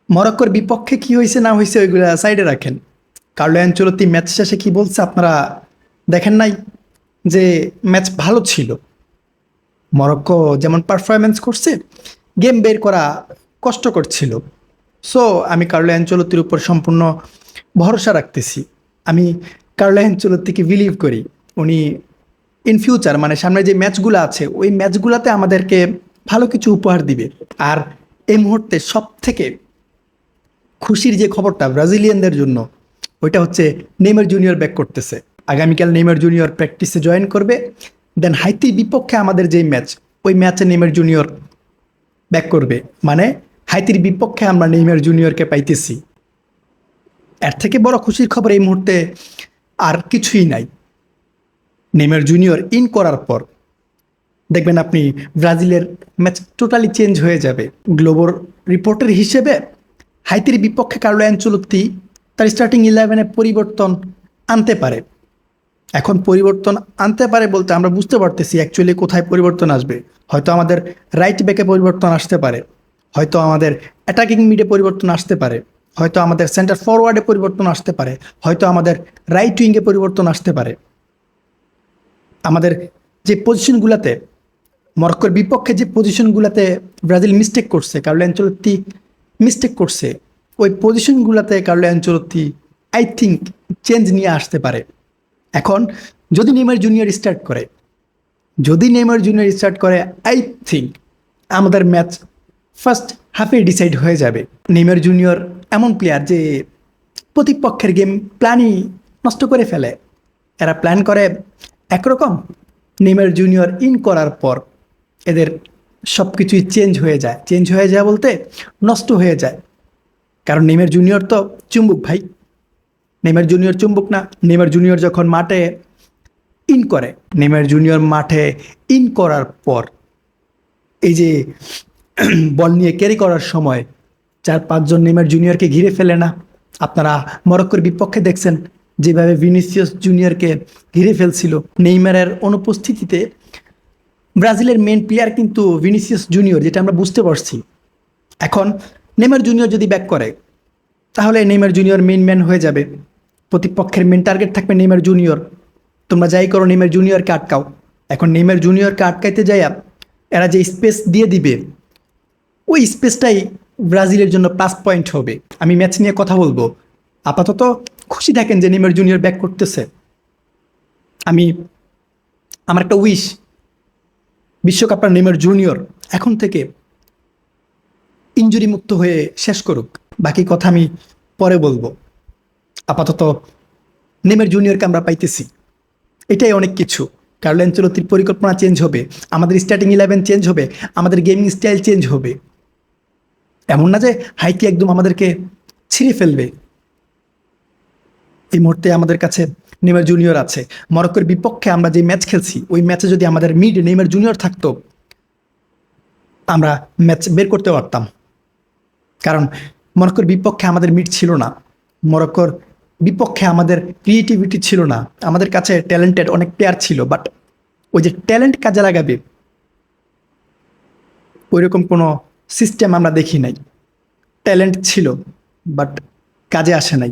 মরক্কোর বিপক্ষে কি হয়েছে না হয়েছে ওইগুলো সাইডে রাখেন। কার্লো অ্যানচেলত্তি ম্যাচ শেষে কি বলছে আপনারা দেখেন নাই? যে ম্যাচ ভালো ছিল, মরক্কো যেমন পারফরমেন্স করছে, গেম বের করা কষ্টকর ছিল। সো আমি কার্লো অ্যানচেলত্তির উপর সম্পূর্ণ ভরসা রাখতেছি। আমি কার্লো অ্যানচেলত্তিকে বিলিভ করি। উনি ইন ফিউচার মানে সামনে যে ম্যাচগুলো আছে ওই ম্যাচগুলোতে আমাদেরকে ভালো কিছু উপহার দিবে। আর এই মুহূর্তে সব থেকে খুশির যে খবরটা ব্রাজিলিয়ানদের জন্য, ওইটা হচ্ছে নেইমার জুনিয়র ব্যাক করতেছে। আগামীকাল নেইমার জুনিয়র প্র্যাকটিসে জয়েন করবে। দেন হাইতির বিপক্ষে আমাদের যেই ম্যাচ, ওই ম্যাচে নেইমার জুনিয়র ব্যাক করবে। মানে হাইতির বিপক্ষে আমরা নেইমার জুনিয়রকে পাইতেছি। এর থেকে বড় খুশির খবর এই মুহূর্তে আর কিছুই নাই। নেইমার জুনিয়র ইন করার পর দেখবেন আপনি ব্রাজিলের ম্যাচ টোটালি চেঞ্জ হয়ে যাবে। গ্লোবর রিপোর্টের হিসেবে হাইতির বিপক্ষে কার্লো অ্যানচেলত্তি তার স্টার্টিং ইলেভেনে পরিবর্তন আনতে পারে। এখন পরিবর্তন আনতে পারে বলতে আমরা বুঝতে পারতেছি অ্যাকচুয়ালি কোথায় পরিবর্তন আসবে। হয়তো আমাদের রাইট ব্যাকে পরিবর্তন আসতে পারে, হয়তো আমাদের অ্যাটাকিং মিডে পরিবর্তন আসতে পারে, হয়তো আমাদের সেন্টার ফরওয়ার্ডে পরিবর্তন আসতে পারে, হয়তো আমাদের রাইট উইংয়ে পরিবর্তন আসতে পারে। আমাদের যে পজিশনগুলোতে মরক্কোর বিপক্ষে যে পজিশনগুলোতে ব্রাজিল মিস্টেক করছে, কার্লো অ্যানচেলত্তি মিস্টেক করছে, ওই পজিশনগুলোতে Carlo Ancelotti I think change নিয়ে আসতে পারে। এখন যদি নেইমার জুনিয়র স্টার্ট করে, আই থিঙ্ক আমাদের ম্যাচ ফার্স্ট হাফে ডিসাইড হয়ে যাবে। নেইমার জুনিয়র এমন প্লেয়ার যে প্রতিপক্ষের গেম প্ল্যানই নষ্ট করে ফেলে। এরা প্ল্যান করে একরকম, নেইমার জুনিয়র ইন করার পর এদের সব কিছুই চেঞ্জ হয়ে যায় বলতে নষ্ট হয়ে যায়। কারণ নেইমার জুনিয়র তো চুম্বক ভাই, নেইমার জুনিয়র চুম্বক না। নেইমার জুনিয়র যখন মাঠে ইন করে, নেইমার জুনিয়র মাঠে ইন করার পর এই যে বল নিয়ে ক্যারি করার সময় 4-5 জন নেইমার জুনিয়রকে ঘিরে ফেলে না? আপনারা মরক্কোর বিপক্ষে দেখছেন যেভাবে ভিনিসিয়াস জুনিয়রকে ঘিরে ফেলছিল। নেইমারের অনুপস্থিতিতে ব্রাজিলের মেন প্লেয়ার কিন্তু ভিনিসিয়াস জুনিয়র, যেটা আমরা বুঝতে পারছি। এখন নেইমার জুনিয়র যদি ব্যাক করে, তাহলে নেইমার জুনিয়র মেইন ম্যান হয়ে যাবে। প্রতিপক্ষের মেন টার্গেট থাকবে নেইমার জুনিয়র। তোমরা যাই করো নেইমার জুনিয়রকে আটকাও। এখন নেইমার জুনিয়রকে আটকাইতে যাইয়া এরা যে স্পেস দিয়ে দিবে, ওই স্পেসটাই ব্রাজিলের জন্য প্লাস পয়েন্ট হবে। আমি ম্যাচ নিয়ে কথা বলবো, আপাতত খুশি থাকেন যে নেইমার জুনিয়র ব্যাক করতেছে। আমি আমার একটা উইশ, বিশ্বকাপটা নেইমার জুনিয়র এখন থেকে ইনজুরি মুক্ত হয়ে শেষ করুক। বাকি কথা আমি পরে বলবো। আপাতত নেইমার জুনিয়রকে আমরা পাইতেছি, এটাই অনেক কিছু। কার্লো অ্যানচেলত্তির পরিকল্পনা চেঞ্জ হবে, আমাদের স্টার্টিং ইলেভেন চেঞ্জ হবে, আমাদের গেমিং স্টাইল চেঞ্জ হবে। এমন না যে হাইতি একদম আমাদেরকে ছিঁড়ে ফেলবে। এই মুহূর্তে আমাদের কাছে নেইমার জুনিয়র আছে। মরক্কোর বিপক্ষে আমরা যে ম্যাচ খেলছি, ওই ম্যাচে যদি আমাদের মিড নেইমার জুনিয়র থাকতো, আমরা ম্যাচ বের করতে পারতাম। কারণ মরক্কোর বিপক্ষে আমাদের মিড ছিল না, মরক্কোর বিপক্ষে আমাদের ক্রিয়েটিভিটি ছিল না। আমাদের কাছে ট্যালেন্টেড অনেক প্লেয়ার ছিল, বাট ওই যে ট্যালেন্ট কাজে লাগাবে ওইরকম কোনো সিস্টেম আমরা দেখি নাই। ট্যালেন্ট ছিল বাট কাজে আসে নাই।